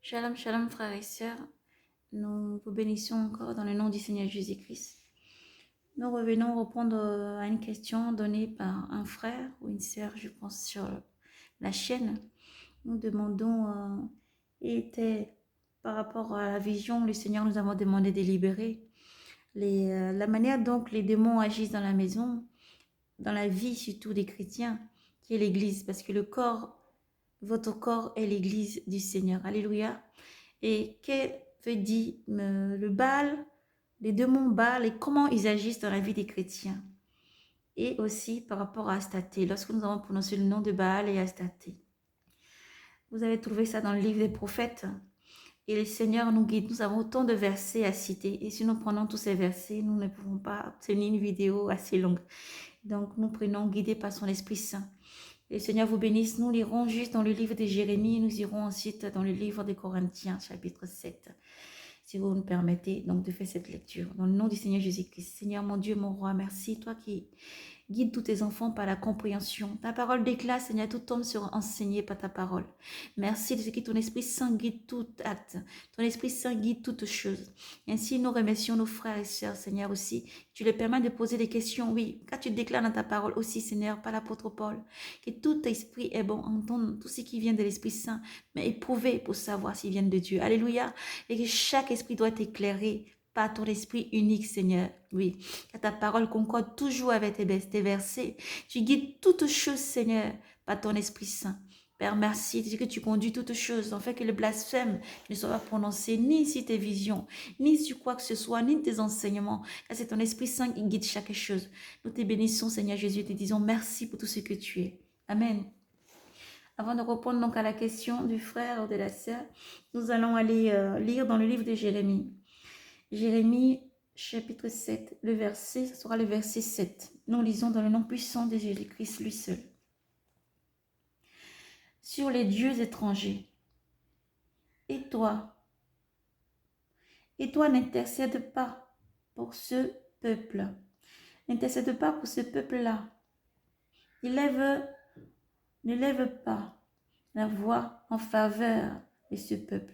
Shalom, shalom, frères et sœurs. Nous vous bénissons encore dans le nom du Seigneur Jésus-Christ. Nous revenons répondre à une question donnée par un frère ou une sœur, je pense, sur la chaîne. Nous demandons, était par rapport à la vision, le Seigneur nous avons demandé de libérer la manière dont les démons agissent dans la maison, dans la vie surtout des chrétiens, qui est l'Église, parce que le corps, votre corps est l'Église du Seigneur. Alléluia. Et que veut dire le Baal, les démons Baal et comment ils agissent dans la vie des chrétiens. Et aussi par rapport à Astaté, lorsque nous avons prononcé le nom de Baal et Astaté. Vous avez trouvé ça dans le livre des prophètes. Et le Seigneur nous guide. Nous avons autant de versets à citer. Et si nous prenons tous ces versets, nous ne pouvons pas obtenir une vidéo assez longue. Donc nous prenons guidés par son Esprit Saint. Et le Seigneur vous bénisse. Nous lirons juste dans le livre de Jérémie. Nous irons ensuite dans le livre des Corinthiens, chapitre 7. Si vous nous permettez donc de faire cette lecture. Dans le nom du Seigneur Jésus-Christ. Seigneur mon Dieu, mon roi, merci. Toi qui guide tous tes enfants par la compréhension. Ta parole déclare, Seigneur, tout homme sera enseigné par ta parole. Merci de ce que ton Esprit Saint guide tout acte. Ton Esprit Saint guide toutes choses. Ainsi, nous remercions nos frères et sœurs, Seigneur, aussi. Tu les permets de poser des questions, oui, car tu déclares dans ta parole aussi, Seigneur, par l'apôtre Paul, que tout esprit est bon, entendre tout ce qui vient de l'Esprit Saint, mais éprouver pour savoir s'ils viennent de Dieu. Alléluia. Et que chaque esprit doit être éclairé par ton esprit unique, Seigneur. Oui, car ta parole concorde toujours avec tes versets. Tu guides toutes choses, Seigneur, par ton Esprit Saint. Père, merci de ce que tu conduis toutes choses, en fait que le blasphème ne soit pas prononcé ni sur tes visions, ni sur quoi que ce soit, ni tes enseignements, car c'est ton Esprit Saint qui guide chaque chose. Nous te bénissons, Seigneur Jésus, et te disons merci pour tout ce que tu es. Amen. Avant de répondre donc à la question du frère ou de la sœur, nous allons aller lire dans le livre de Jérémie. Jérémie chapitre 7, le verset, ce sera le verset 7. Nous lisons dans le nom puissant de Jésus-Christ, lui seul. Sur les dieux étrangers, et toi n'intercède pas pour ce peuple. N'intercède pas pour ce peuple-là. Ne lève pas la voix en faveur de ce peuple.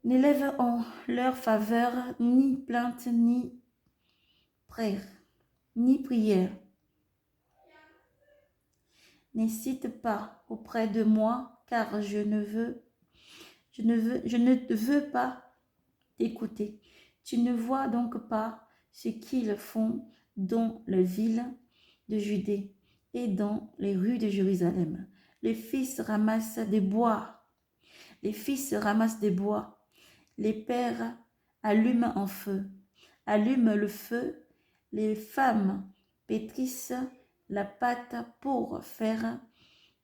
N'élève en leur faveur ni plainte, ni prière. N'incite pas auprès de moi, car je ne veux pas t'écouter. Tu ne vois donc pas ce qu'ils font dans les villes de Judée et dans les rues de Jérusalem. Les fils ramassent des bois. Les pères allument le feu. Les femmes pétrissent la pâte pour faire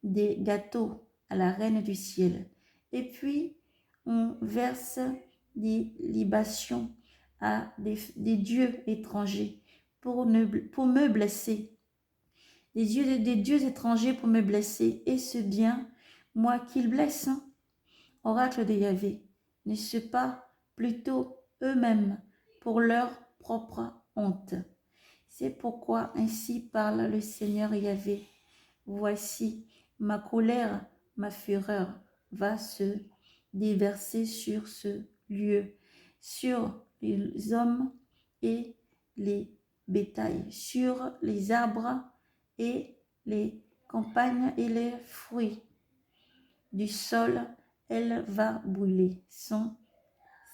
des gâteaux à la reine du ciel. Et puis, on verse des libations à des dieux étrangers pour me blesser. Des dieux étrangers pour me blesser. Et c'est bien moi qu'ils blessent. Oracle de Yahvé, n'est-ce pas plutôt eux-mêmes pour leur propre honte? C'est pourquoi ainsi parle le Seigneur Yahvé. Voici, ma colère, ma fureur va se déverser sur ce lieu, sur les hommes et les bétails, sur les arbres et les campagnes et les fruits du sol. Elle va brûler sans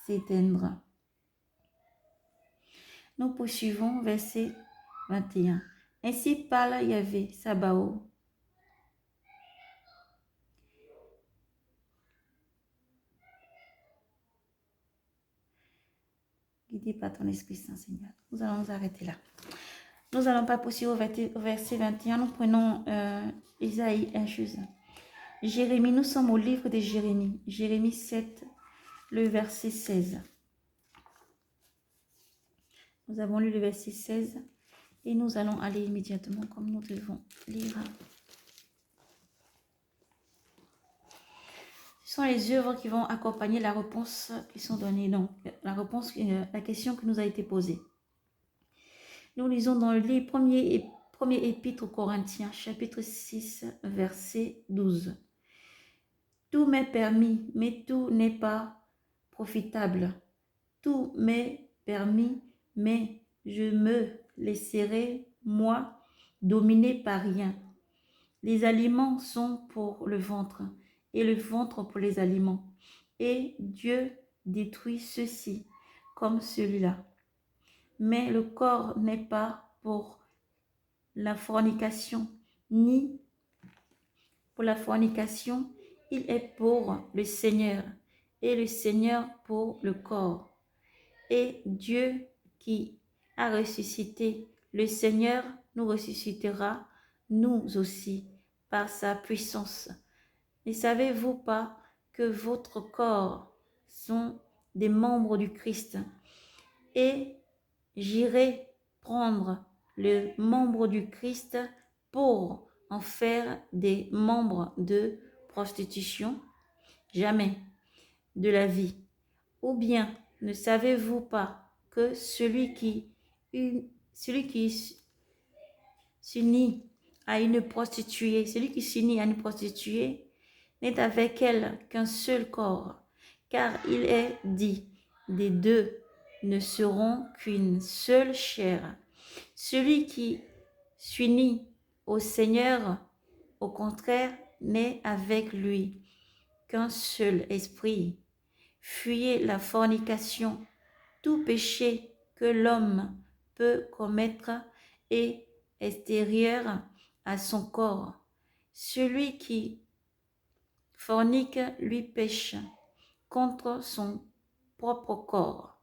s'éteindre. Nous poursuivons verset 21. Ainsi parle Yahvé Sabaoth. Guidé par ton Esprit Saint, Seigneur. Nous allons nous arrêter là. Nous n'allons pas poursuivre au verset 21. Nous prenons Isaïe 1 chose. Jérémie, nous sommes au livre de Jérémie. Jérémie 7, le verset 16. Nous avons lu le verset 16 et nous allons aller immédiatement comme nous devons lire. Ce sont les œuvres qui vont accompagner la réponse qui sont données. Donc, la question qui nous a été posée. Nous lisons dans le premier épître aux Corinthiens, chapitre 6, verset 12. Tout m'est permis, mais tout n'est pas profitable. Tout m'est permis, mais je me laisserai, moi, dominer par rien. Les aliments sont pour le ventre, et le ventre pour les aliments. Et Dieu détruit ceci, comme celui-là. Mais le corps n'est pas pour la fornication, ni pour la fornication, il est pour le Seigneur, et le Seigneur pour le corps. Et Dieu qui a ressuscité le Seigneur nous ressuscitera, nous aussi, par sa puissance. Ne savez-vous pas que votre corps sont des membres du Christ? Et j'irai prendre le membre du Christ pour en faire des membres de prostitution? Jamais de la vie. Ou bien, ne savez-vous pas que celui qui s'unit à une prostituée, n'est avec elle qu'un seul corps, car il est dit, des deux ne seront qu'une seule chair. Celui qui s'unit au Seigneur, au contraire, n'est avec lui qu'un seul esprit. Fuyez la fornication. Tout péché que l'homme peut commettre est extérieur à son corps. Celui qui fornique lui pêche contre son propre corps.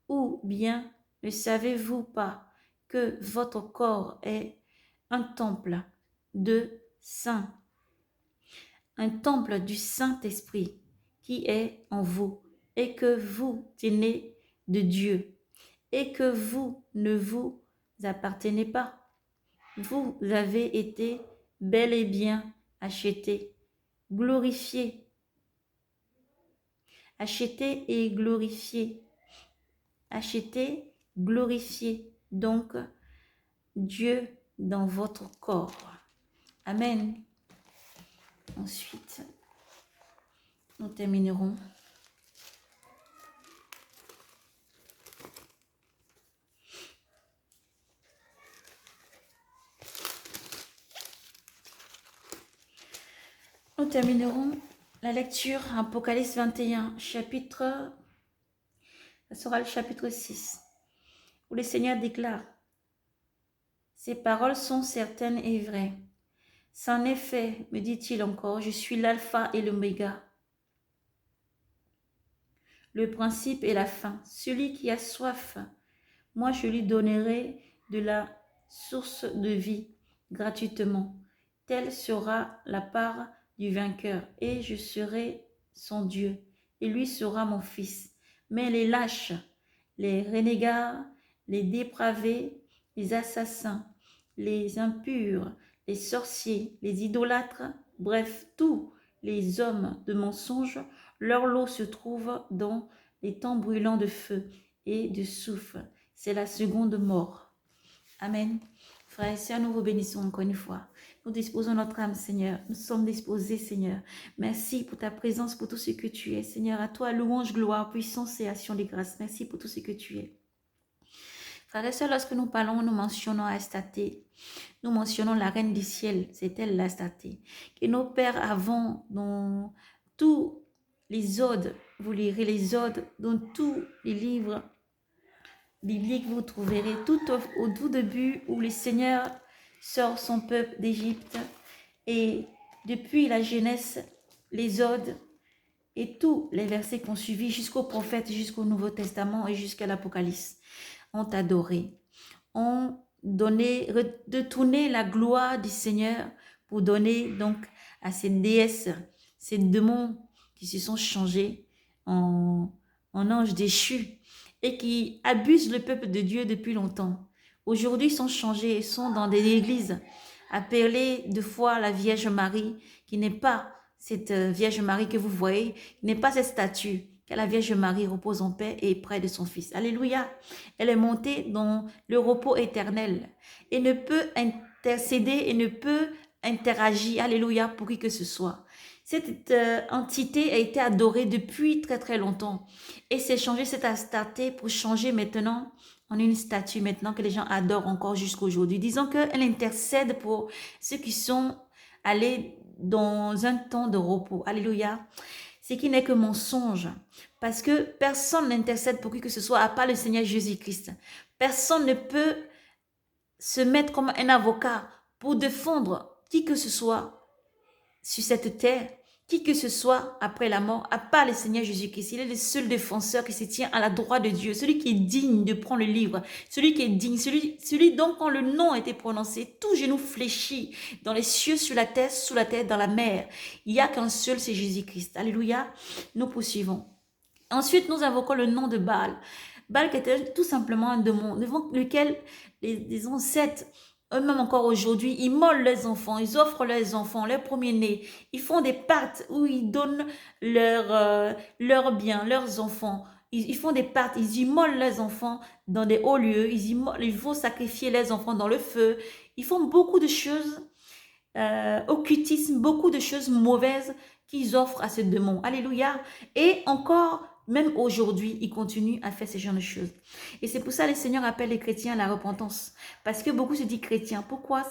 Ou bien ne savez-vous pas que votre corps est un temple un temple du Saint-Esprit qui est en vous, et que vous tenez de Dieu, et que vous ne vous appartenez pas. Vous avez été bel et bien achetés, glorifiés, achetés et glorifiés, achetés, glorifiés, donc Dieu dans votre corps. Amen. Ensuite, nous terminerons. Nous terminerons la lecture Apocalypse 21, ça sera le chapitre 6, où le Seigneur déclare: ces paroles sont certaines et vraies. C'en est fait, me dit-il encore, je suis l'alpha et l'oméga, le principe et la fin. Celui qui a soif, moi je lui donnerai de la source de vie gratuitement. Telle sera la part du vainqueur, et je serai son Dieu, et lui sera mon fils. Mais les lâches, les renégats, les dépravés, les assassins, les impurs, les sorciers, les idolâtres, bref, tous les hommes de mensonge, leur lot se trouve dans les temps brûlants de feu et de soufre. C'est la seconde mort. Amen. Frères et sœurs, nous vous bénissons encore une fois. Nous disposons notre âme, Seigneur. Nous sommes disposés, Seigneur. Merci pour ta présence, pour tout ce que tu es. Seigneur, à toi, louange, gloire, puissance et action de grâce. Merci pour tout ce que tu es. Frères et sœurs, lorsque nous parlons, nous mentionnons Astarté. Nous mentionnons la reine du ciel. C'est elle, l'Astarté. Que nos pères avant, dans tous les odes, vous lirez les odes, dans tous les livres bibliques, vous trouverez tout au tout début où le Seigneur sort son peuple d'Égypte, et depuis la Genèse, les odes et tous les versets qu'on suivit jusqu'au prophète, jusqu'au Nouveau Testament et jusqu'à l'Apocalypse, ont adoré, ont donné, détourné la gloire du Seigneur pour donner donc à ces déesses, ces démons qui se sont changés en anges déchus et qui abusent le peuple de Dieu depuis longtemps. Aujourd'hui, sont changés et sont dans des églises appelées de foi la Vierge Marie, qui n'est pas cette Vierge Marie que vous voyez, qui n'est pas cette statue, car la Vierge Marie repose en paix et est près de son Fils. Alléluia. Elle est montée dans le repos éternel et ne peut intercéder et ne peut interagir, alléluia, pour qui que ce soit. Cette entité a été adorée depuis très très longtemps. Et c'est changé cette astarte pour changer maintenant en une statue maintenant que les gens adorent encore jusqu'à aujourd'hui. Disons qu'elle intercède pour ceux qui sont allés dans un temps de repos. Alléluia. Ce qui n'est que mensonge. Parce que personne n'intercède pour qui que ce soit à part le Seigneur Jésus-Christ. Personne ne peut se mettre comme un avocat pour défendre qui que ce soit sur cette terre, qui que ce soit après la mort, à part le Seigneur Jésus-Christ. Il est le seul défenseur qui se tient à la droite de Dieu, celui qui est digne de prendre le livre, celui qui est digne, celui dont quand le nom a été prononcé, tout genou fléchit dans les cieux, sur la terre, sous la terre, dans la mer. Il n'y a qu'un seul, c'est Jésus-Christ. Alléluia. Nous poursuivons. Ensuite, nous invoquons le nom de Baal. Baal qui était tout simplement un démon, devant lequel les ancêtres, eux-mêmes encore aujourd'hui, ils immolent leurs enfants, ils offrent leurs enfants, leurs premiers-nés. Ils font des pactes où ils donnent leurs biens, leurs enfants. Ils font des pactes, ils immolent leurs enfants dans des hauts lieux, ils vont sacrifier leurs enfants dans le feu. Ils font beaucoup de choses, occultisme, beaucoup de choses mauvaises qu'ils offrent à ce démon. Alléluia. Et encore, même aujourd'hui, ils continuent à faire ce genre de choses. Et c'est pour ça que le Seigneur appelle les chrétiens à la repentance. Parce que beaucoup se disent chrétiens. Pourquoi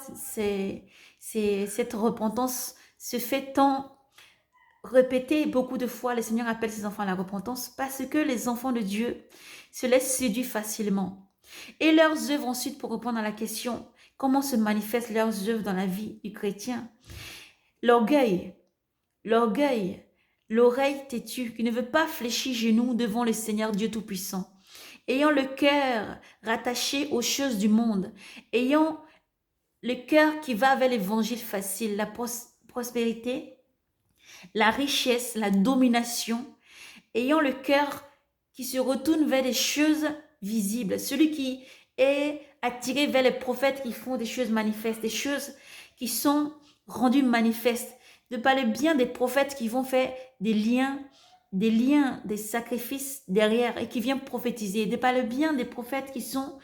cette repentance se fait tant répéter beaucoup de fois? Le Seigneur appelle ses enfants à la repentance parce que les enfants de Dieu se laissent séduire facilement. Et leurs œuvres ensuite, pour répondre à la question, comment se manifestent leurs œuvres dans la vie du chrétien? L'orgueil, l'oreille têtue qui ne veut pas fléchir genoux devant le Seigneur Dieu Tout-Puissant, ayant le cœur rattaché aux choses du monde, ayant le cœur qui va vers l'évangile facile, la prospérité, la richesse, la domination, ayant le cœur qui se retourne vers des choses visibles, celui qui est attiré vers les prophètes qui font des choses manifestes, des choses qui sont rendues manifestes, de parler bien des prophètes qui vont faire des liens, des sacrifices derrière et qui viennent prophétiser, de parler bien des prophètes qui sont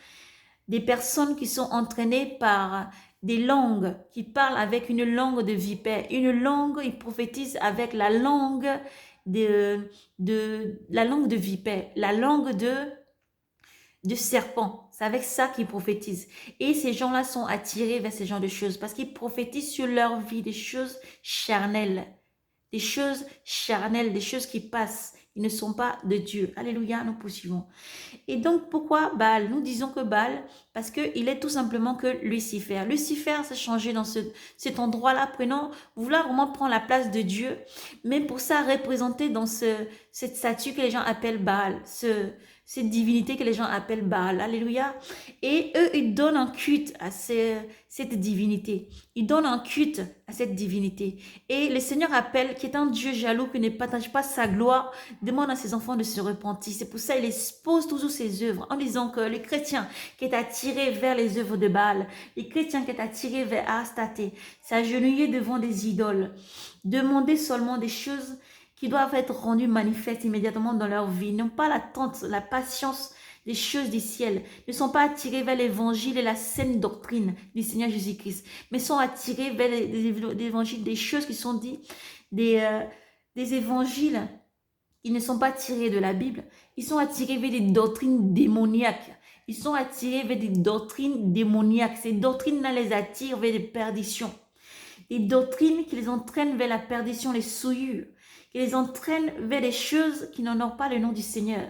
des personnes qui sont entraînées par des langues, qui parlent avec une langue de vipère, une langue, ils prophétisent avec la langue la langue de vipère, la langue de serpent. C'est avec ça qu'ils prophétisent. Et ces gens-là sont attirés vers ce genre de choses parce qu'ils prophétisent sur leur vie des choses charnelles. Des choses charnelles, des choses qui passent. Ils ne sont pas de Dieu. Alléluia, nous poursuivons. Et donc, pourquoi Baal? Nous disons que Baal, parce qu'il est tout simplement que Lucifer. Lucifer s'est changé dans cet endroit-là, vouloir vraiment prendre la place de Dieu, mais pour ça, représenter dans cette statue que les gens appellent Baal, cette divinité que les gens appellent Baal. Alléluia. Et eux, ils donnent un culte à cette divinité. Ils donnent un culte à cette divinité. Et le Seigneur appelle, qui est un Dieu jaloux, qui ne partage pas sa gloire, demande à ses enfants de se repentir. C'est pour ça qu'il expose toujours ses œuvres en disant que le chrétien qui est attiré vers les œuvres de Baal, le chrétien qui est attiré vers Astarté, s'agenouiller devant des idoles, demander seulement des choses qui doivent être rendues manifestes immédiatement dans leur vie, n'ont pas l'attente, la patience des choses du ciel, ne sont pas attirés vers l'évangile et la saine doctrine du Seigneur Jésus-Christ, mais sont attirés vers l'évangile, des choses qui sont dites, des évangiles qui ne sont pas tirés de la Bible. Ils sont attirés vers des doctrines démoniaques. Ils sont attirés vers des doctrines démoniaques. Ces doctrines-là les attirent vers des perditions. Des doctrines qui les entraînent vers la perdition, les souillures, qui les entraînent vers des choses qui n'honorent pas le nom du Seigneur.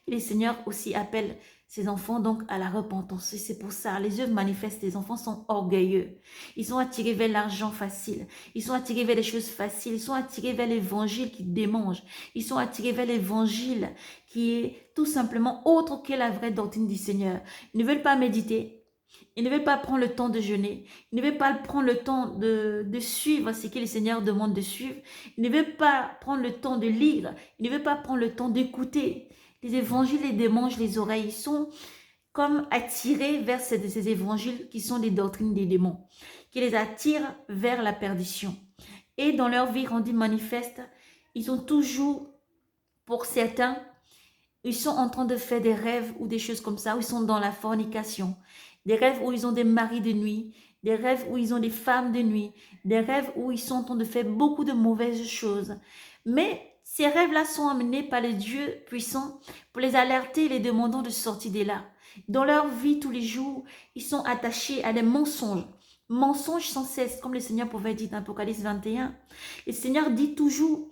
Et le Seigneur aussi appelle ses enfants donc à la repentance. Et c'est pour ça, les œuvres manifestes des enfants sont orgueilleux. Ils sont attirés vers l'argent facile. Ils sont attirés vers les choses faciles. Ils sont attirés vers l'évangile qui démange. Ils sont attirés vers l'évangile qui est tout simplement autre que la vraie doctrine du Seigneur. Ils ne veulent pas méditer. Ils ne veulent pas prendre le temps de jeûner. Ils ne veulent pas prendre le temps de suivre ce que le Seigneur demande de suivre. Ils ne veulent pas prendre le temps de lire. Ils ne veulent pas prendre le temps d'écouter. Les évangiles les démangent les oreilles. Ils sont comme attirés vers ces évangiles qui sont des doctrines des démons, qui les attirent vers la perdition. Et dans leur vie rendue manifeste, ils ont toujours, pour certains, ils sont en train de faire des rêves ou des choses comme ça, où ils sont dans la fornication. Des rêves où ils ont des maris de nuit, des rêves où ils ont des femmes de nuit, des rêves où ils sont en train de faire beaucoup de mauvaises choses. Mais ces rêves-là sont amenés par le Dieu puissant pour les alerter et les demandant de sortir de là. Dans leur vie tous les jours, ils sont attachés à des mensonges. Mensonges sans cesse, comme le Seigneur pouvait dire dans Apocalypse 21. Le Seigneur dit toujours,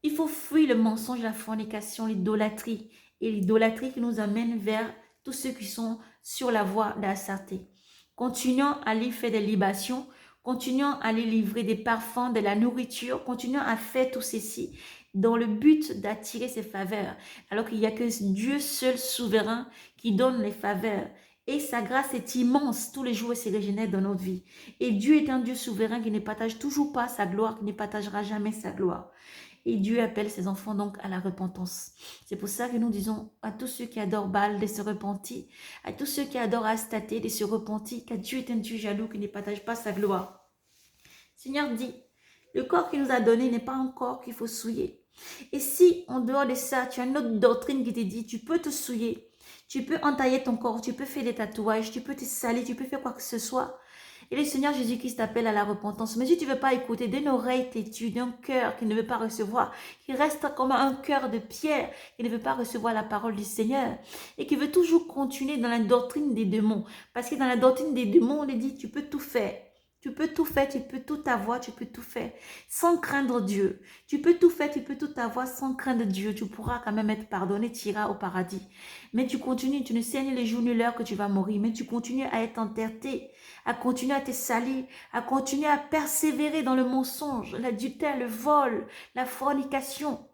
il faut fuir le mensonge, la fornication, l'idolâtrie. Et l'idolâtrie qui nous amène vers tous ceux qui sont sur la voie de la saleté. Continuons à aller faire des libations, continuons à aller livrer des parfums, de la nourriture, continuons à faire tout ceci dans le but d'attirer ses faveurs, alors qu'il n'y a que Dieu seul souverain qui donne les faveurs. Et sa grâce est immense, tous les jours elle se régénère dans notre vie. Et Dieu est un Dieu souverain qui ne partage toujours pas sa gloire, qui ne partagera jamais sa gloire. Et Dieu appelle ses enfants donc à la repentance. C'est pour ça que nous disons à tous ceux qui adorent Baal de se repentir, à tous ceux qui adorent Astaté de se repentir, car Dieu est un Dieu jaloux qui ne partage pas sa gloire. Seigneur dit, le corps qu'il nous a donné n'est pas un corps qu'il faut souiller. Et si en dehors de ça, tu as une autre doctrine qui te dit, tu peux te souiller, tu peux entailler ton corps, tu peux faire des tatouages, tu peux te salir, tu peux faire quoi que ce soit. Et le Seigneur Jésus-Christ t'appelle à la repentance. Mais si tu ne veux pas écouter, d'une oreille têtue, d'un cœur qui ne veut pas recevoir, qui reste comme un cœur de pierre, qui ne veut pas recevoir la parole du Seigneur, et qui veut toujours continuer dans la doctrine des démons. Parce que dans la doctrine des démons, on est dit, tu peux tout faire. Tu peux tout faire, tu peux tout avoir, tu peux tout faire sans craindre Dieu. Tu peux tout faire, tu peux tout avoir sans craindre Dieu. Tu pourras quand même être pardonné, tu iras au paradis. Mais tu continues, tu ne sais ni les jours ni l'heure que tu vas mourir, mais tu continues à être enterré, à continuer à te salir, à continuer à persévérer dans le mensonge, l'adultère, le vol, la fornication,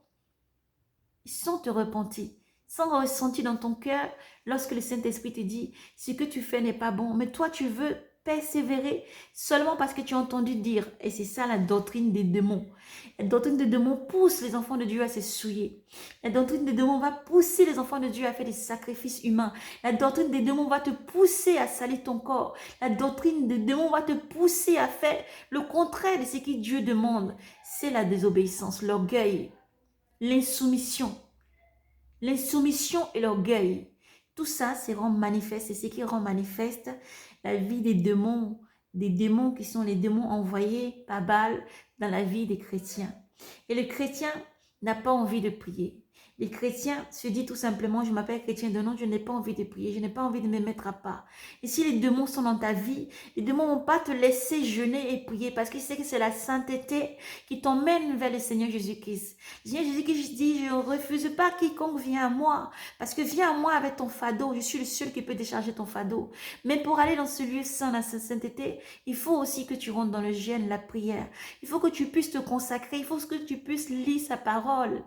sans te repentir, sans ressentir dans ton cœur lorsque le Saint-Esprit te dit ce que tu fais n'est pas bon, mais toi tu veux persévérer seulement parce que tu as entendu dire, et c'est ça la doctrine des démons. La doctrine des démons pousse les enfants de Dieu à se souiller. La doctrine des démons va pousser les enfants de Dieu à faire des sacrifices humains. La doctrine des démons va te pousser à salir ton corps. La doctrine des démons va te pousser à faire le contraire de ce que Dieu demande. C'est la désobéissance, l'orgueil, l'insoumission. L'insoumission et l'orgueil. Tout ça, c'est rend manifeste. C'est ce qui rend manifeste la vie des démons qui sont les démons envoyés par Baal dans la vie des chrétiens. Et le chrétien n'a pas envie de prier. Les chrétiens se disent tout simplement, je m'appelle chrétien de nom, je n'ai pas envie de prier, je n'ai pas envie de me mettre à part. Et si les démons sont dans ta vie, les démons ne vont pas te laisser jeûner et prier parce qu'ils savent que c'est la sainteté qui t'emmène vers le Seigneur Jésus-Christ. Le Seigneur Jésus-Christ dit, je ne refuse pas quiconque vient à moi, parce que viens à moi avec ton fardeau, je suis le seul qui peut décharger ton fardeau. Mais pour aller dans ce lieu saint, dans cette sainteté, il faut aussi que tu rentres dans le jeûne, la prière. Il faut que tu puisses te consacrer, il faut que tu puisses lire sa parole.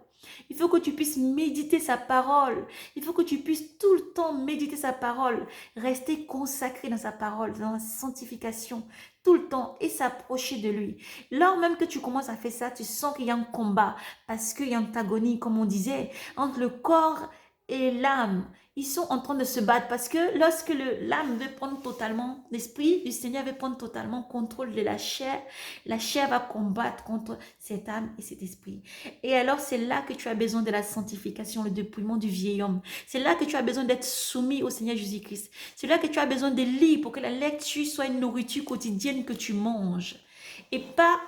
Il faut que tu puisses méditer sa parole. Il faut que tu puisses tout le temps méditer sa parole. Rester consacré dans sa parole, dans la sanctification, tout le temps et s'approcher de lui. Lors même que tu commences à faire ça, tu sens qu'il y a un combat parce qu'il y a une antagonie, comme on disait, entre le corps et l'âme. Ils sont en train de se battre parce que lorsque l'âme veut prendre totalement, l'esprit du Seigneur veut prendre totalement contrôle de la chair va combattre contre cette âme et cet esprit. Et alors c'est là que tu as besoin de la sanctification, le dépouillement du vieil homme. C'est là que tu as besoin d'être soumis au Seigneur Jésus-Christ. C'est là que tu as besoin de lire pour que la lecture soit une nourriture quotidienne que tu manges. Et pas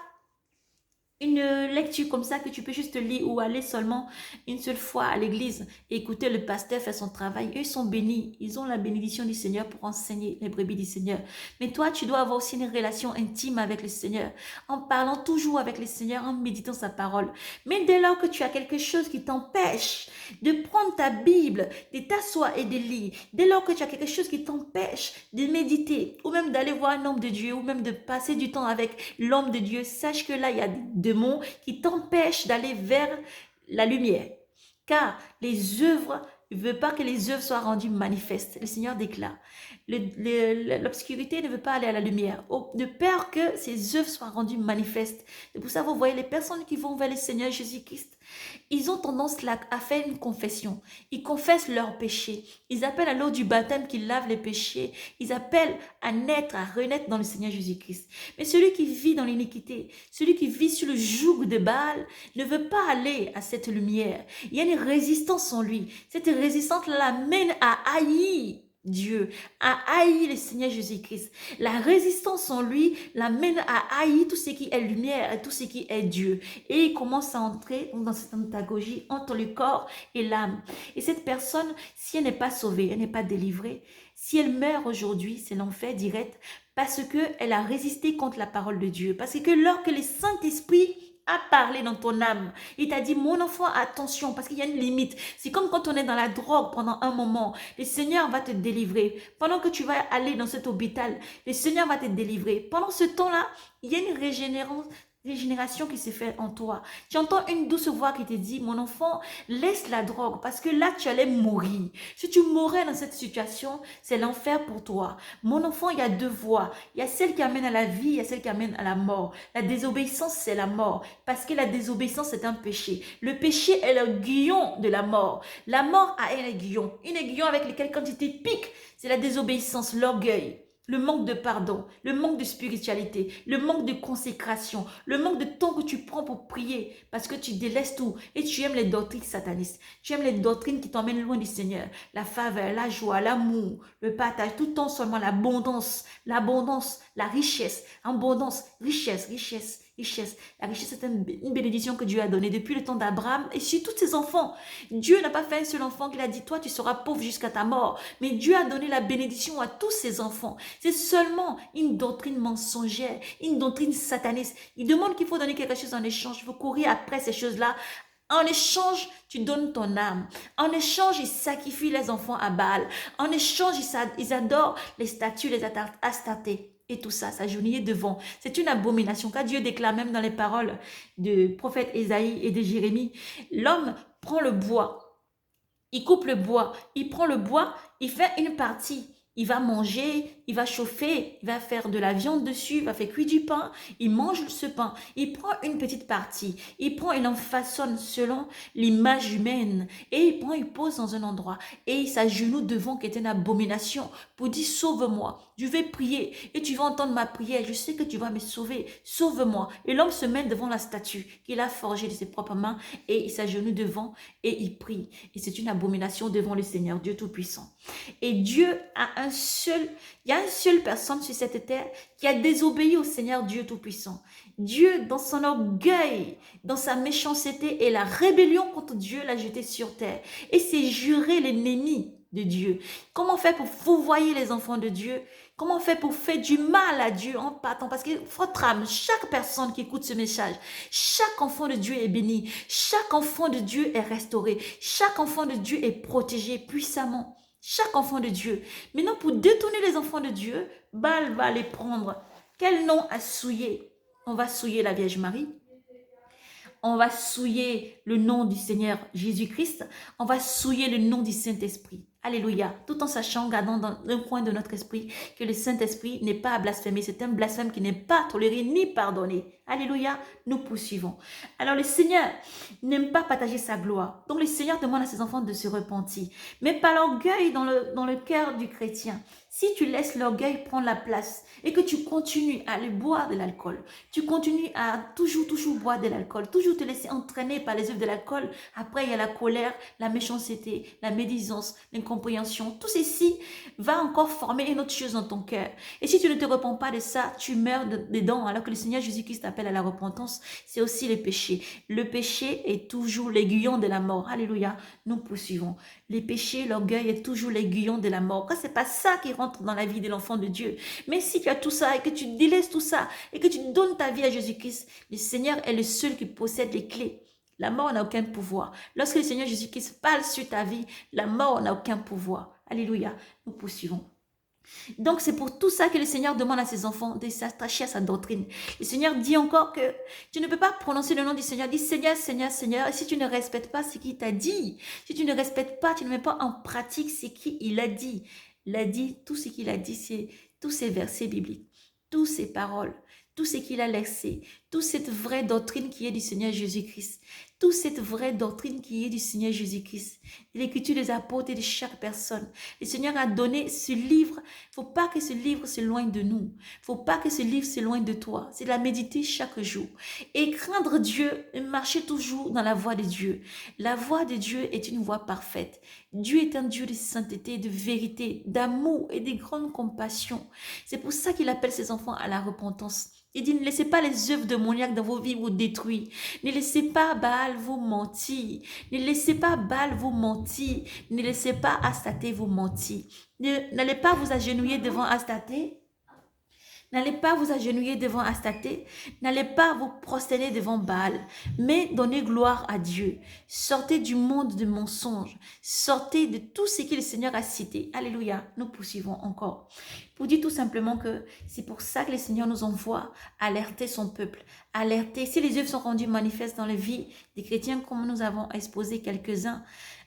une lecture comme ça que tu peux juste lire ou aller seulement une seule fois à l'église et écouter le pasteur faire son travail. Eux, ils sont bénis. Ils ont la bénédiction du Seigneur pour enseigner les brebis du Seigneur. Mais toi, tu dois avoir aussi une relation intime avec le Seigneur en parlant toujours avec le Seigneur, en méditant sa parole. Mais dès lors que tu as quelque chose qui t'empêche de prendre ta Bible, de t'asseoir et de lire, dès lors que tu as quelque chose qui t'empêche de méditer ou même d'aller voir un homme de Dieu ou même de passer du temps avec l'homme de Dieu, sache que là, il y a des démons qui t'empêchent d'aller vers la lumière. Car les œuvres, il ne veut pas que les œuvres soient rendues manifestes. Le Seigneur déclare, l'obscurité ne veut pas aller à la lumière, de peur que ces œuvres soient rendues manifestes. C'est pour ça, vous voyez, les personnes qui vont vers le Seigneur Jésus-Christ, ils ont tendance à faire une confession. Ils confessent leurs péchés. Ils appellent à l'eau du baptême qui lave les péchés. Ils appellent à naître, à renaître dans le Seigneur Jésus-Christ. Mais celui qui vit dans l'iniquité, celui qui vit sur le joug de Baal, ne veut pas aller à cette lumière. Il y a une résistance en lui. Cette résistance l'amène à haïr Dieu, à haïr le Seigneur Jésus-Christ. La résistance en lui l'amène à haïr tout ce qui est lumière et tout ce qui est Dieu. Et il commence à entrer dans cette antagogie entre le corps et l'âme. Et cette personne, si elle n'est pas sauvée, elle n'est pas délivrée, si elle meurt aujourd'hui, c'est l'enfer direct parce qu'elle a résisté contre la parole de Dieu. Parce que lorsque le Saint-Esprit a parlé dans ton âme, il t'a dit, mon enfant, attention, parce qu'il y a une limite. C'est comme quand on est dans la drogue pendant un moment, le Seigneur va te délivrer. Pendant que tu vas aller dans cet hôpital, le Seigneur va te délivrer. Pendant ce temps-là, il y a une régénération qui se fait en toi. Tu entends une douce voix qui te dit, mon enfant, laisse la drogue parce que là, tu allais mourir. Si tu mourrais dans cette situation, c'est l'enfer pour toi. Mon enfant, il y a deux voies. Il y a celle qui amène à la vie, il y a celle qui amène à la mort. La désobéissance, c'est la mort parce que la désobéissance, c'est un péché. Le péché est le aiguillon de la mort. La mort a un aiguillon avec lequel quand il te pique, c'est la désobéissance, l'orgueil. Le manque de pardon, le manque de spiritualité, le manque de consécration, le manque de temps que tu prends pour prier parce que tu délaisses tout et tu aimes les doctrines satanistes. Tu aimes les doctrines qui t'emmènent loin du Seigneur. La faveur, la joie, l'amour, le partage, tout le temps seulement l'abondance, la richesse, abondance, richesse. La richesse, c'est une bénédiction que Dieu a donnée depuis le temps d'Abraham et sur tous ses enfants. Dieu n'a pas fait un seul enfant qu'il a dit, toi, tu seras pauvre jusqu'à ta mort. Mais Dieu a donné la bénédiction à tous ses enfants. C'est seulement une doctrine mensongère, une doctrine sataniste. Il demande qu'il faut donner quelque chose en échange. Il faut courir après ces choses-là. En échange, tu donnes ton âme. En échange, ils sacrifient les enfants à Baal. En échange, ils adorent les statues, les astatés. Et tout ça, s'agenouiller devant. C'est une abomination. Car Dieu déclare même dans les paroles du prophète Ésaïe et de Jérémie, l'homme prend le bois, il coupe le bois, il prend le bois, il fait une partie. Il va manger, il va chauffer, il va faire de la viande dessus, il va faire cuire du pain, il mange ce pain, il prend une petite partie, il prend et l'en façonne selon l'image humaine et il prend, il pose dans un endroit et il s'agenouille devant qui est une abomination pour dire sauve-moi, je vais prier et tu vas entendre ma prière, je sais que tu vas me sauver, sauve-moi. Et l'homme se met devant la statue qu'il a forgée de ses propres mains et il s'agenouille devant et il prie. Et c'est une abomination devant le Seigneur, Dieu Tout-Puissant. Et Dieu a il y a une seule personne sur cette terre qui a désobéi au Seigneur Dieu Tout-Puissant. Dieu, dans son orgueil, dans sa méchanceté et la rébellion contre Dieu, l'a jeté sur terre. Et c'est juré l'ennemi de Dieu. Comment faire pour fourvoyer les enfants de Dieu? Comment faire pour faire du mal à Dieu en partant? Parce que votre âme, chaque personne qui écoute ce message, chaque enfant de Dieu est béni. Chaque enfant de Dieu est restauré. Chaque enfant de Dieu est protégé puissamment. Chaque enfant de Dieu. Maintenant, pour détourner les enfants de Dieu, Baal va les prendre. Quel nom à souiller? On va souiller la Vierge Marie. On va souiller le nom du Seigneur Jésus-Christ. On va souiller le nom du Saint-Esprit. Alléluia. Tout en sachant, gardant dans un coin de notre esprit que le Saint-Esprit n'est pas à blasphémer. C'est un blasphème qui n'est pas toléré ni pardonné. Alléluia. Nous poursuivons. Alors le Seigneur n'aime pas partager sa gloire. Donc le Seigneur demande à ses enfants de se repentir. Mais pas l'orgueil dans le cœur du chrétien. Si tu laisses l'orgueil prendre la place et que tu continues à aller boire de l'alcool, tu continues à toujours boire de l'alcool, toujours te laisser entraîner par les œuvres de l'alcool, après il y a la colère, la méchanceté, la médisance, l'incompréhension, tout ceci va encore former une autre chose dans ton cœur. Et si tu ne te repens pas de ça, tu meurs dedans alors que le Seigneur Jésus-Christ t'appelle à la repentance. C'est aussi le péché. Le péché est toujours l'aiguillon de la mort. Alléluia. Nous poursuivons. Les péchés, l'orgueil est toujours l'aiguillon de la mort. Quand c'est pas ça qui rentre dans la vie de l'enfant de Dieu. Mais si tu as tout ça et que tu délaisses tout ça et que tu donnes ta vie à Jésus-Christ, le Seigneur est le seul qui possède les clés. La mort n'a aucun pouvoir. Lorsque le Seigneur Jésus-Christ parle sur ta vie, la mort n'a aucun pouvoir. Alléluia. Nous poursuivons. Donc c'est pour tout ça que le Seigneur demande à ses enfants de s'attacher à sa doctrine. Le Seigneur dit encore que tu ne peux pas prononcer le nom du Seigneur. Dis Seigneur, Seigneur, Seigneur. Et si tu ne respectes pas ce qu'il t'a dit, si tu ne respectes pas, tu ne mets pas en pratique ce qu'il a dit. Il a dit, tout ce qu'il a dit, c'est tous ces versets bibliques, toutes ces paroles, tout ce qu'il a laissé, toute cette vraie doctrine qui est du Seigneur Jésus-Christ. toute cette vraie doctrine qui est du Seigneur Jésus-Christ, de l'écriture des apôtres et de chaque personne. Le Seigneur a donné ce livre. Il ne faut pas que ce livre s'éloigne de nous. Il ne faut pas que ce livre s'éloigne de toi. C'est de la méditer chaque jour. Et craindre Dieu et marcher toujours dans la voie de Dieu. La voie de Dieu est une voie parfaite. Dieu est un Dieu de sainteté, de vérité, d'amour et de grande compassion. C'est pour ça qu'il appelle ses enfants à la repentance. Il dit, ne laissez pas les œuvres démoniaques dans vos vies vous détruire. Ne laissez pas Baal vous mentir. Ne laissez pas Baal vous mentir. Ne laissez pas Astaté vous mentir. N'allez pas vous agenouiller devant Astaté. N'allez pas vous agenouiller devant Astaté, n'allez pas vous prosterner devant Baal, mais donnez gloire à Dieu. Sortez du monde de mensonges, sortez de tout ce que le Seigneur a cité. Alléluia, nous poursuivons encore. Pour dire tout simplement que c'est pour ça que le Seigneur nous envoie alerter son peuple, alerter. Si les œuvres sont rendues manifestes dans la vie des chrétiens, comme nous avons exposé quelques-uns,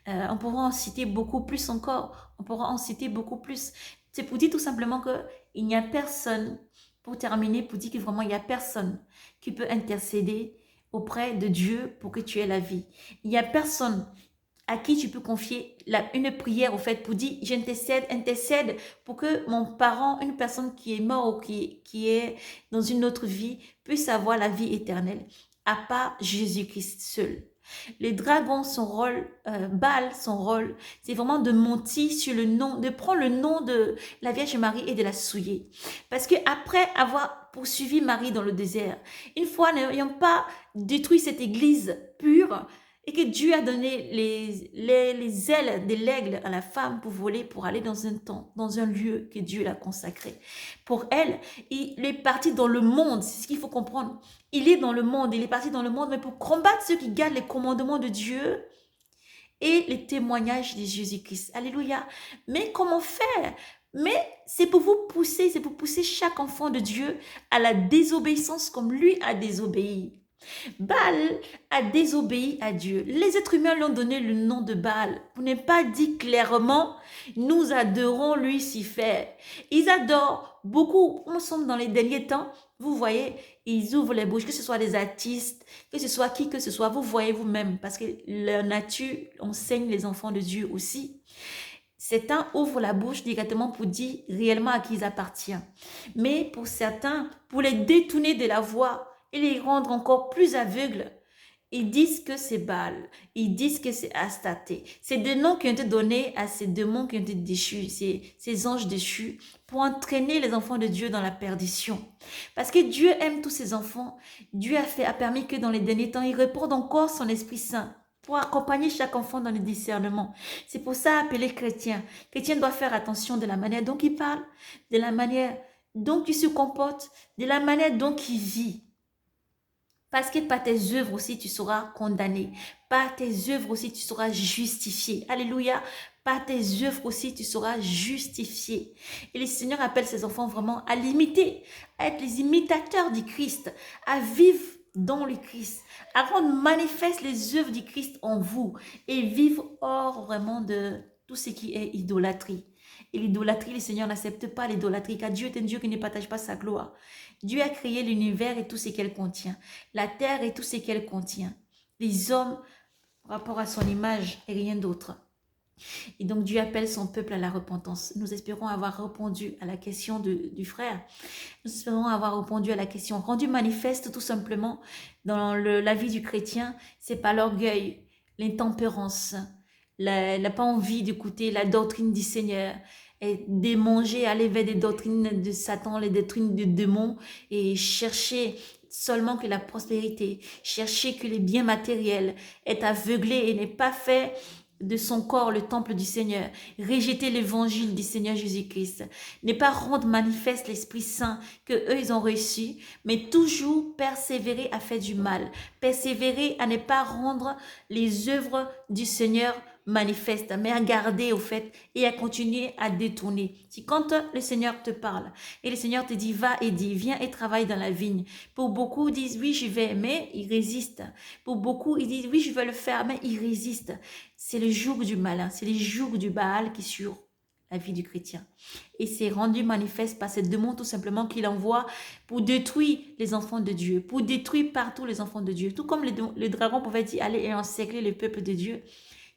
on pourra en citer beaucoup plus encore, on pourra en citer beaucoup plus. C'est pour dire tout simplement qu'il n'y a personne, pour terminer, pour dire que vraiment il n'y a personne qui peut intercéder auprès de Dieu pour que tu aies la vie. Il n'y a personne à qui tu peux confier une prière au fait pour dire intercède pour que mon parent, une personne qui est morte ou qui est dans une autre vie puisse avoir la vie éternelle, à part Jésus-Christ seul. Les dragons, son rôle, Baal, son rôle, c'est vraiment de mentir sur le nom, de prendre le nom de la Vierge Marie et de la souiller. Parce que après avoir poursuivi Marie dans le désert, une fois n'ayant pas détruit cette église pure, et que Dieu a donné les ailes de l'aigle à la femme pour voler, pour aller dans un temps, dans un lieu que Dieu l'a consacré. Pour elle, il est parti dans le monde, c'est ce qu'il faut comprendre. Il est dans le monde, il est parti dans le monde, mais pour combattre ceux qui gardent les commandements de Dieu et les témoignages de Jésus-Christ. Alléluia. Mais comment faire? Mais c'est pour vous pousser, c'est pour pousser chaque enfant de Dieu à la désobéissance comme lui a désobéi. Baal a désobéi à Dieu. Les êtres humains lui ont donné le nom de Baal. Vous n'avez pas dit clairement, nous adorons Lucifer. Ils adorent beaucoup. Nous sommes dans les derniers temps. Vous voyez, ils ouvrent les bouches, que ce soit des artistes, que ce soit qui que ce soit. Vous voyez vous-même, parce que la nature enseigne les enfants de Dieu aussi. Certains ouvrent la bouche directement pour dire réellement à qui ils appartiennent. Mais pour certains, pour les détourner de la voie, et les rendre encore plus aveugles. Ils disent que c'est Baal, ils disent que c'est Astaté. C'est des noms qui ont été donnés à ces démons qui ont été déchus, ces anges déchus, pour entraîner les enfants de Dieu dans la perdition. Parce que Dieu aime tous ses enfants. Dieu a permis que dans les derniers temps, il répande encore son Esprit Saint pour accompagner chaque enfant dans le discernement. C'est pour ça appelé chrétien. Chrétien doit faire attention de la manière dont il parle, de la manière dont il se comporte, de la manière dont il vit. Parce que par tes œuvres aussi, tu seras condamné. Par tes œuvres aussi, tu seras justifié. Alléluia. Par tes œuvres aussi, tu seras justifié. Et le Seigneur appelle ses enfants vraiment à l'imiter, à être les imitateurs du Christ, à vivre dans le Christ, à rendre manifeste les œuvres du Christ en vous et vivre hors vraiment de tout ce qui est idolâtrie. Et l'idolâtrie, le Seigneur n'accepte pas l'idolâtrie, car Dieu est un Dieu qui ne partage pas sa gloire. Dieu a créé l'univers et tout ce qu'elle contient, la terre et tout ce qu'elle contient, les hommes par rapport à son image et rien d'autre. Et donc Dieu appelle son peuple à la repentance. Nous espérons avoir répondu à la question du frère. Nous espérons avoir répondu à la question rendue manifeste tout simplement dans la vie du chrétien. C'est pas l'orgueil, l'intempérance, n'a pas envie d'écouter la doctrine du Seigneur, et de manger, aller vers des doctrines de Satan, les doctrines de démons et chercher seulement que la prospérité, chercher que les biens matériels, est aveuglé et n'est pas fait de son corps le temple du Seigneur, rejeter l'évangile du Seigneur Jésus-Christ, ne pas rendre manifeste l'Esprit Saint que eux ils ont reçu, mais toujours persévérer à faire du mal, persévérer à ne pas rendre les œuvres du Seigneur manifeste, mais à garder au fait et à continuer à détourner. Si quand le Seigneur te parle et le Seigneur te dit va et dit viens et travaille dans la vigne, pour beaucoup ils disent oui je vais, mais ils résistent. Pour beaucoup ils disent oui je vais le faire, mais ils résistent. C'est le joug du malin, c'est le joug du Baal qui est sur la vie du chrétien. Et c'est rendu manifeste par ces démons tout simplement qu'il envoie pour détruire les enfants de Dieu, pour détruire partout les enfants de Dieu. Tout comme le dragon pouvait dire aller et encercler le peuple de Dieu.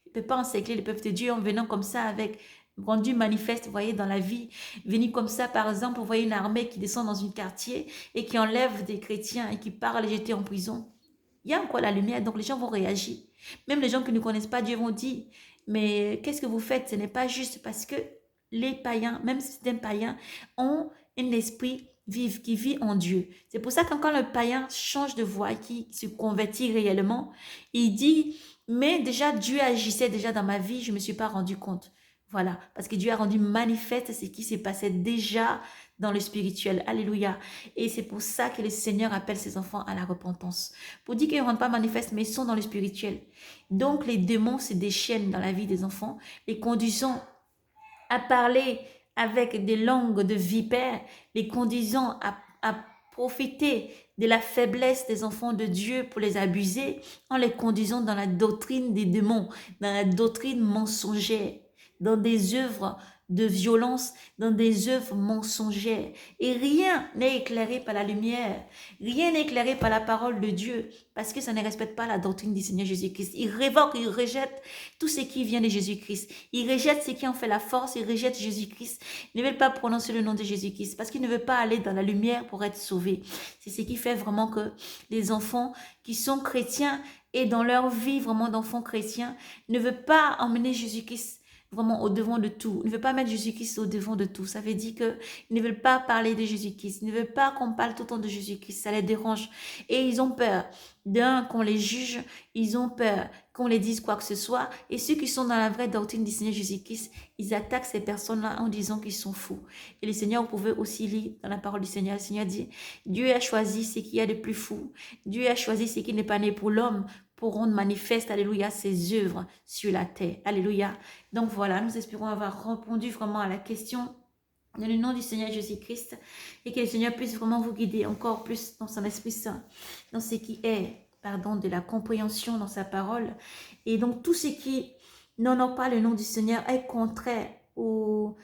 Il ne peut pas encercler le peuple de Dieu en venant comme ça avec rendu manifeste, vous voyez, dans la vie. Venir comme ça, par exemple, vous voyez une armée qui descend dans un quartier et qui enlève des chrétiens et qui part les jeter en prison. Il y a encore la lumière, donc les gens vont réagir. Même les gens qui ne connaissent pas Dieu vont dire, mais qu'est-ce que vous faites? Ce n'est pas juste parce que les païens, même si c'est un païen, ont un esprit qui vit en Dieu. C'est pour ça que quand le païen change de voie, qui se convertit réellement, il dit, mais déjà Dieu agissait déjà dans ma vie, je ne me suis pas rendu compte. Voilà, parce que Dieu a rendu manifeste ce qui s'est passé déjà dans le spirituel. Alléluia. Et c'est pour ça que le Seigneur appelle ses enfants à la repentance. Pour dire qu'ils ne rendent pas manifeste, mais ils sont dans le spirituel. Donc les démons se déchaînent dans la vie des enfants, les conduisant à parler avec des langues de vipères, les conduisant à profiter de la faiblesse des enfants de Dieu pour les abuser, en les conduisant dans la doctrine des démons, dans la doctrine mensongère, dans des œuvres de violence, dans des œuvres mensongères. Et rien n'est éclairé par la lumière, rien n'est éclairé par la parole de Dieu, parce que ça ne respecte pas la doctrine du Seigneur Jésus-Christ. Il révoque, il rejette tout ce qui vient de Jésus-Christ. Il rejette ce qui en fait la force, il rejette Jésus-Christ. Il ne veut pas prononcer le nom de Jésus-Christ, parce qu'il ne veut pas aller dans la lumière pour être sauvé. C'est ce qui fait vraiment que les enfants qui sont chrétiens et dans leur vie vraiment d'enfants chrétiens ne veulent pas emmener Jésus-Christ vraiment au devant de tout. Ils ne veulent pas mettre Jésus-Christ au devant de tout. Ça veut dire qu'ils ne veulent pas parler de Jésus-Christ. Ils ne veulent pas qu'on parle tout le temps de Jésus-Christ. Ça les dérange. Et ils ont peur qu'on les juge. Ils ont peur qu'on les dise quoi que ce soit. Et ceux qui sont dans la vraie doctrine du Seigneur Jésus-Christ, ils attaquent ces personnes-là en disant qu'ils sont fous. Et le Seigneur, vous pouvez aussi lire dans la parole du Seigneur. Le Seigneur dit, Dieu a choisi ce qu'il y a de plus fou. Dieu a choisi ce qui n'est pas né pour l'homme, pour rendre manifeste, alléluia, ses œuvres sur la terre. Alléluia. Donc voilà, nous espérons avoir répondu vraiment à la question dans le nom du Seigneur Jésus-Christ et que le Seigneur puisse vraiment vous guider encore plus dans son Esprit Saint, dans ce qui est, de la compréhension dans sa parole. Et donc tout ce qui n'honore pas le nom du Seigneur est contraire aux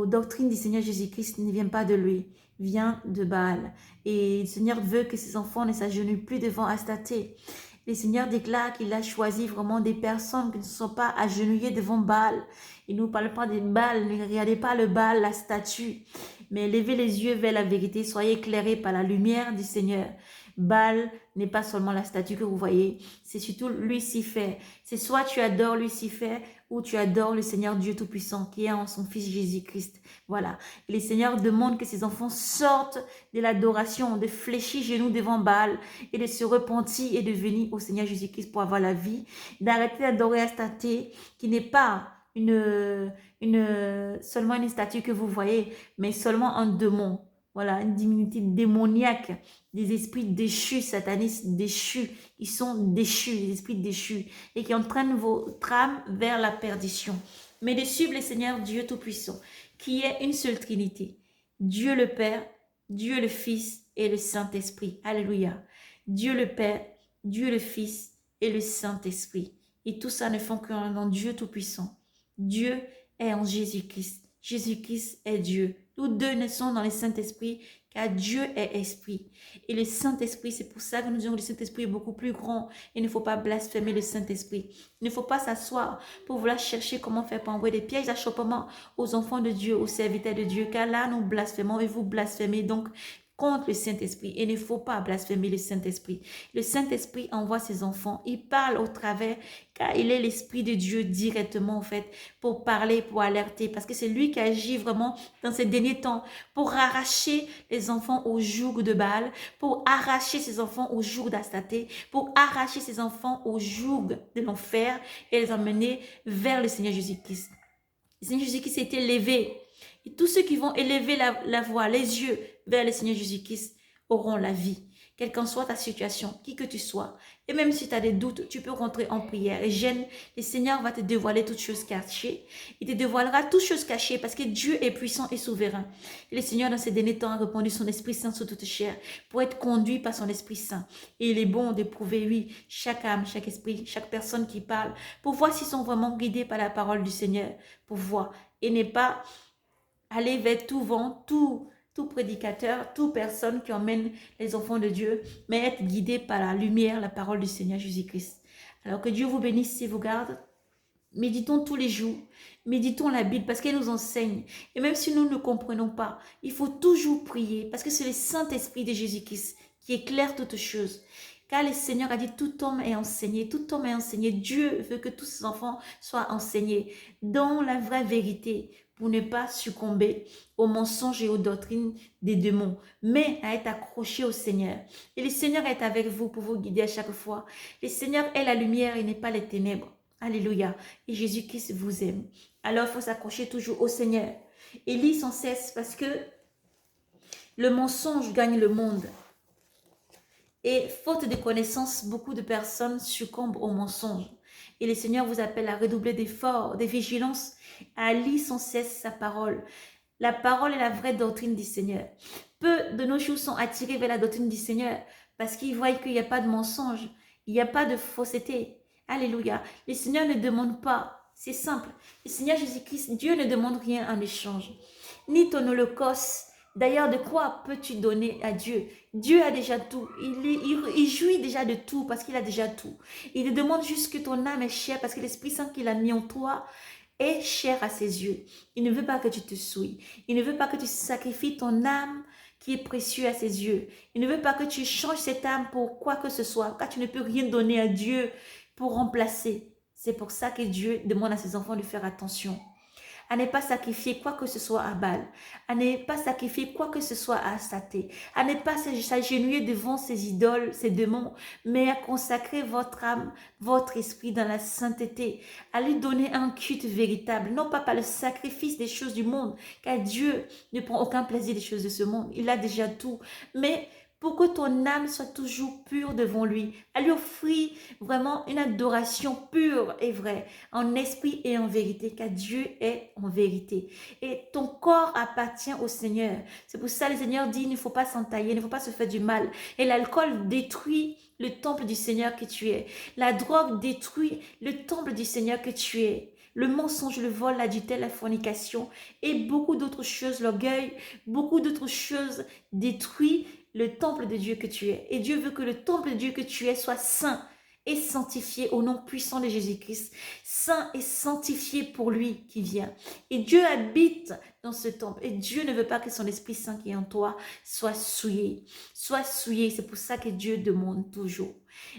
doctrines du Seigneur Jésus-Christ, ne vient pas de lui, vient de Baal. Et le Seigneur veut que ses enfants ne s'agenouillent plus devant Astaté. Le Seigneur déclare qu'il a choisi vraiment des personnes qui ne sont pas agenouillées devant Baal. Il ne nous parle pas de Baal, ne regardez pas le Baal, la statue, mais levez les yeux vers la vérité, soyez éclairés par la lumière du Seigneur. Baal n'est pas seulement la statue que vous voyez, c'est surtout Lucifer. C'est soit tu adores Lucifer ou tu adores le Seigneur Dieu Tout-Puissant qui est en son Fils Jésus-Christ. Voilà. Et le Seigneur demande que ses enfants sortent de l'adoration, de fléchir genoux devant Baal et de se repentir et de venir au Seigneur Jésus-Christ pour avoir la vie, d'arrêter d'adorer Astaté qui n'est pas seulement une statue que vous voyez, mais seulement un démon. Voilà, une divinité démoniaque, des esprits déchus, satanistes déchus, ils sont déchus, des esprits déchus, et qui entraînent votre âme vers la perdition. Mais de suivre le Seigneur Dieu Tout-Puissant, qui est une seule Trinité, Dieu le Père, Dieu le Fils et le Saint-Esprit. Alléluia. Dieu le Père, Dieu le Fils et le Saint-Esprit. Et tout ça ne font qu'un nom, Dieu Tout-Puissant. Dieu est en Jésus-Christ. Jésus-Christ est Dieu. Tous deux ne sont dans le Saint-Esprit, car Dieu est esprit. Et le Saint-Esprit, c'est pour ça que nous disons que le Saint-Esprit est beaucoup plus grand. Il ne faut pas blasphémer le Saint-Esprit. Il ne faut pas s'asseoir pour vouloir chercher comment faire pour envoyer des pièges d'achoppement aux enfants de Dieu, aux serviteurs de Dieu, car là, nous blasphémons et vous blasphémez. Donc, contre le Saint-Esprit. Et il ne faut pas blasphémer le Saint-Esprit. Le Saint-Esprit envoie ses enfants. Il parle au travers, car il est l'Esprit de Dieu directement, en fait, pour parler, pour alerter. Parce que c'est lui qui agit vraiment dans ces derniers temps pour arracher les enfants au joug de Baal, pour arracher ses enfants au joug d'Astaté, pour arracher ses enfants au joug de l'enfer et les emmener vers le Seigneur Jésus-Christ. Le Seigneur Jésus-Christ s'est élevé. Et tous ceux qui vont élever la voix, les yeux vers le Seigneur Jésus-Christ auront la vie. quelle qu'en soit ta situation, qui que tu sois. Et même si tu as des doutes, tu peux rentrer en prière. Et gêne, le Seigneur va te dévoiler toutes choses cachées. Il te dévoilera toutes choses cachées parce que Dieu est puissant et souverain. Et le Seigneur, dans ces derniers temps, a répandu son Esprit Saint sur toute chair pour être conduit par son Esprit Saint. Et il est bon d'éprouver, oui, chaque âme, chaque esprit, chaque personne qui parle, pour voir s'ils sont vraiment guidés par la parole du Seigneur, pour voir. Et n'est pas aller vers tout vent, tout prédicateur, toute personne qui emmène les enfants de Dieu, mais être guidé par la lumière, la parole du Seigneur Jésus-Christ. Alors que Dieu vous bénisse et vous garde. Méditons tous les jours, méditons la Bible parce qu'elle nous enseigne. Et même si nous ne comprenons pas, il faut toujours prier parce que c'est le Saint-Esprit de Jésus-Christ qui éclaire toutes choses. Car le Seigneur a dit tout homme est enseigné, tout homme est enseigné. Dieu veut que tous ses enfants soient enseignés dans la vraie vérité pour ne pas succomber aux mensonges et aux doctrines des démons, mais à être accroché au Seigneur. Et le Seigneur est avec vous pour vous guider à chaque fois. Le Seigneur est la lumière et n'est pas les ténèbres. Alléluia. Et Jésus-Christ vous aime. Alors, il faut s'accrocher toujours au Seigneur. Et lit sans cesse parce que le mensonge gagne le monde. Et faute de connaissances, beaucoup de personnes succombent au mensonge. Et le Seigneur vous appelle à redoubler d'efforts, de vigilance, à lire sans cesse sa parole. La parole est la vraie doctrine du Seigneur. Peu de nos jours sont attirés vers la doctrine du Seigneur parce qu'ils voient qu'il n'y a pas de mensonge, il n'y a pas de fausseté. Alléluia. Le Seigneur ne demande pas, c'est simple. Le Seigneur Jésus-Christ, Dieu ne demande rien en échange. Ni ton holocauste. D'ailleurs, de quoi peux-tu donner à Dieu? Dieu a déjà tout. Il jouit déjà de tout parce qu'il a déjà tout. Il te demande juste que ton âme est chère parce que l'Esprit Saint qu'il a mis en toi est cher à ses yeux. Il ne veut pas que tu te souilles. Il ne veut pas que tu sacrifies ton âme qui est précieux à ses yeux. Il ne veut pas que tu changes cette âme pour quoi que ce soit, car tu ne peux rien donner à Dieu pour remplacer. C'est pour ça que Dieu demande à ses enfants de faire attention. À ne pas sacrifier quoi que ce soit à Baal, à ne pas sacrifier quoi que ce soit à Astaté, à ne pas s'agenouiller devant ces idoles, ces démons, mais à consacrer votre âme, votre esprit dans la sainteté, à lui donner un culte véritable, non pas par le sacrifice des choses du monde, car Dieu ne prend aucun plaisir des choses de ce monde, il a déjà tout, mais pour que ton âme soit toujours pure devant lui, à lui offrir vraiment une adoration pure et vraie, en esprit et en vérité, car Dieu est en vérité. Et ton corps appartient au Seigneur. C'est pour ça que le Seigneur dit, il ne faut pas s'entailler, il ne faut pas se faire du mal. Et l'alcool détruit le temple du Seigneur que tu es. La drogue détruit le temple du Seigneur que tu es. Le mensonge, le vol, l'adultère, la fornication et beaucoup d'autres choses, l'orgueil, beaucoup d'autres choses détruisent le temple de Dieu que tu es. Et Dieu veut que le temple de Dieu que tu es soit saint et sanctifié au nom puissant de Jésus-Christ. Saint et sanctifié pour lui qui vient. Et Dieu habite dans ce temple. Et Dieu ne veut pas que son Esprit Saint qui est en toi soit souillé. Soit souillé. C'est pour ça que Dieu demande toujours.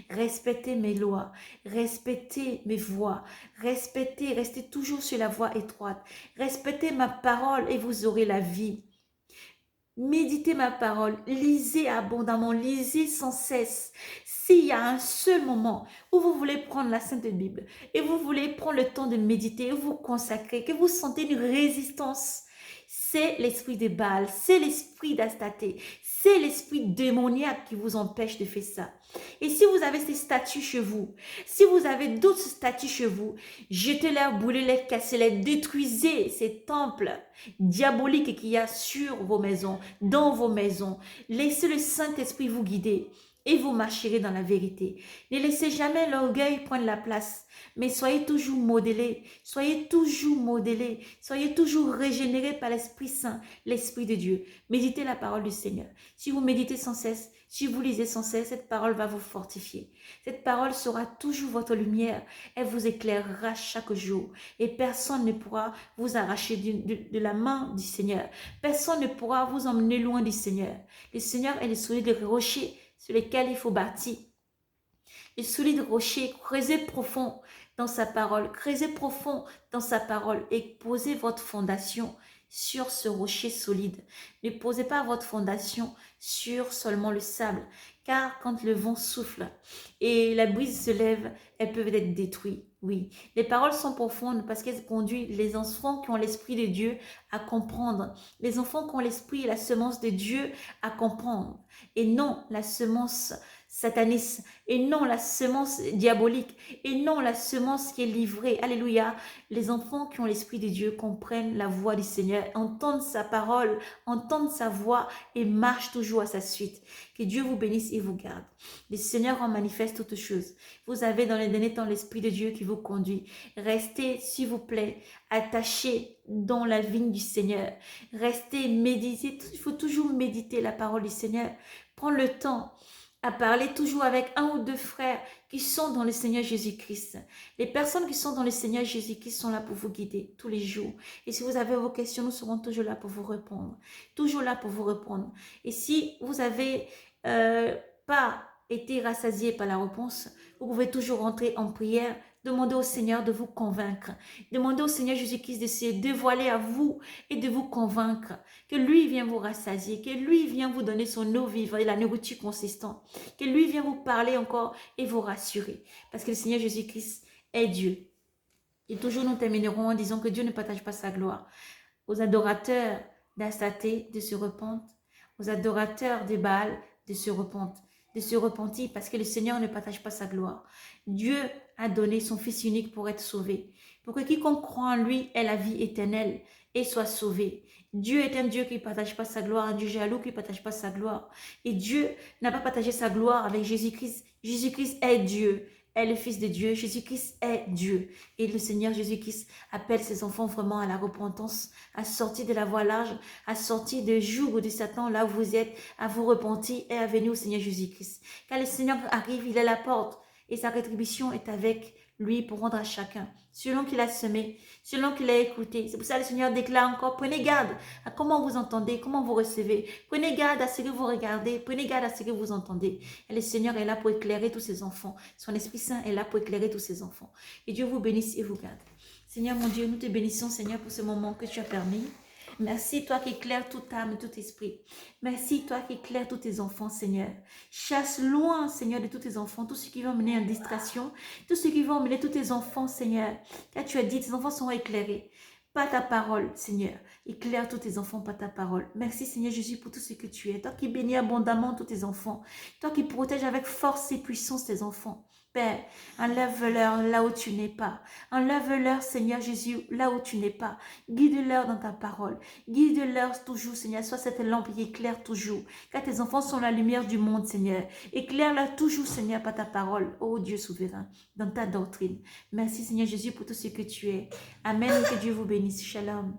Respectez mes lois, respectez mes voies, restez toujours sur la voie étroite. Respectez ma parole et vous aurez la vie. Méditez ma parole, lisez abondamment, lisez sans cesse. S'il y a un seul moment où vous voulez prendre la Sainte Bible et vous voulez prendre le temps de méditer, vous consacrer, que vous sentez une résistance, c'est l'esprit de Baal, c'est l'esprit d'Astaté, c'est l'esprit démoniaque qui vous empêche de faire ça. Et si vous avez ces statues chez vous, si vous avez d'autres statues chez vous, jetez-les, brûlez-les, cassez-les, détruisez ces temples diaboliques qu'il y a sur vos maisons, dans vos maisons. Laissez le Saint-Esprit vous guider et vous marcherez dans la vérité. Ne laissez jamais l'orgueil prendre la place, mais soyez toujours modélés, soyez toujours régénérés par l'Esprit Saint, l'Esprit de Dieu. Méditez la parole du Seigneur. Si vous méditez sans cesse, si vous lisez sans cesse, cette parole va vous fortifier. Cette parole sera toujours votre lumière. Elle vous éclairera chaque jour. Et personne ne pourra vous arracher de la main du Seigneur. Personne ne pourra vous emmener loin du Seigneur. Le Seigneur est le solide rocher sur lequel il faut bâtir. Le solide rocher, creusez profond dans sa parole. Creusez profond dans sa parole et posez votre fondation sur ce rocher solide. Ne posez pas votre fondation sur seulement le sable, car quand le vent souffle et la brise se lève, elles peuvent être détruites. Oui, les paroles sont profondes parce qu'elles conduisent les enfants qui ont l'esprit de Dieu à comprendre. Les enfants qui ont l'esprit et la semence de Dieu à comprendre. Et non la semence sataniste. Et non la semence diabolique. Et non la semence qui est livrée. Alléluia. Les enfants qui ont l'esprit de Dieu comprennent la voix du Seigneur, entendent sa parole, entendent sa voix et marchent toujours à sa suite. Que Dieu vous bénisse et vous garde. Le Seigneur en manifeste toutes choses. Vous avez dans les derniers temps l'Esprit de Dieu qui vous conduit. Restez, s'il vous plaît, attachés dans la vigne du Seigneur. Restez, méditez. Il faut toujours méditer la parole du Seigneur. Prends le temps à parler toujours avec un ou deux frères qui sont dans le Seigneur Jésus-Christ. Les personnes qui sont dans le Seigneur Jésus-Christ sont là pour vous guider tous les jours. Et si vous avez vos questions, nous serons toujours là pour vous répondre. Toujours là pour vous répondre. Et si vous avez pas été rassasié par la réponse, vous pouvez toujours rentrer en prière. Demandez au Seigneur de vous convaincre. Demandez au Seigneur Jésus-Christ de se dévoiler à vous et de vous convaincre. Que lui vienne vous rassasier, que lui vienne vous donner son eau vive et la nourriture consistante. Que lui vienne vous parler encore et vous rassurer. Parce que le Seigneur Jésus-Christ est Dieu. Et toujours nous terminerons en disant que Dieu ne partage pas sa gloire. Aux adorateurs d'Astaté de se repentir. Aux adorateurs de Baal de se repentir parce que le Seigneur ne partage pas sa gloire. Dieu a donné son Fils unique pour être sauvé, pour que quiconque croit en lui ait la vie éternelle et soit sauvé. Dieu est un Dieu qui ne partage pas sa gloire, un Dieu jaloux qui ne partage pas sa gloire. Et Dieu n'a pas partagé sa gloire avec Jésus-Christ. Jésus-Christ est Dieu, est le Fils de Dieu. Jésus-Christ est Dieu. Et le Seigneur Jésus-Christ appelle ses enfants vraiment à la repentance, à sortir de la voie large, à sortir du joug de Satan, là où vous êtes, à vous repentir et à venir au Seigneur Jésus-Christ. Quand le Seigneur arrive, il est à la porte et sa rétribution est avec lui pour rendre à chacun, selon qu'il a semé, selon qu'il a écouté. C'est pour ça que le Seigneur déclare encore, prenez garde à comment vous entendez, comment vous recevez. Prenez garde à ce que vous regardez, prenez garde à ce que vous entendez. Et le Seigneur est là pour éclairer tous ses enfants. Son Esprit Saint est là pour éclairer tous ses enfants. Et Dieu vous bénisse et vous garde. Seigneur mon Dieu, nous te bénissons, Seigneur, pour ce moment que tu as permis. Merci, toi qui éclaires toute âme et tout esprit. Merci, toi qui éclaires tous tes enfants, Seigneur. Chasse loin, Seigneur, de tous tes enfants, tous ceux qui vont mener en distraction, tous ceux qui vont mener tous tes enfants, Seigneur. Car tu as dit, tes enfants seront éclairés par ta parole, Seigneur. Éclaire tous tes enfants par ta parole. Merci, Seigneur Jésus, pour tout ce que tu es. Toi qui bénis abondamment tous tes enfants. Toi qui protèges avec force et puissance tes enfants. Père, enlève-leur là où tu n'es pas. Enlève-leur, Seigneur Jésus, là où tu n'es pas. Guide-leur dans ta parole. Guide-leur toujours, Seigneur. Sois cette lampe qui éclaire toujours. Car tes enfants sont la lumière du monde, Seigneur. Éclaire-leur toujours, Seigneur, par ta parole. Ô Dieu souverain, dans ta doctrine. Merci, Seigneur Jésus, pour tout ce que tu es. Amen. Que Dieu vous bénisse. Shalom.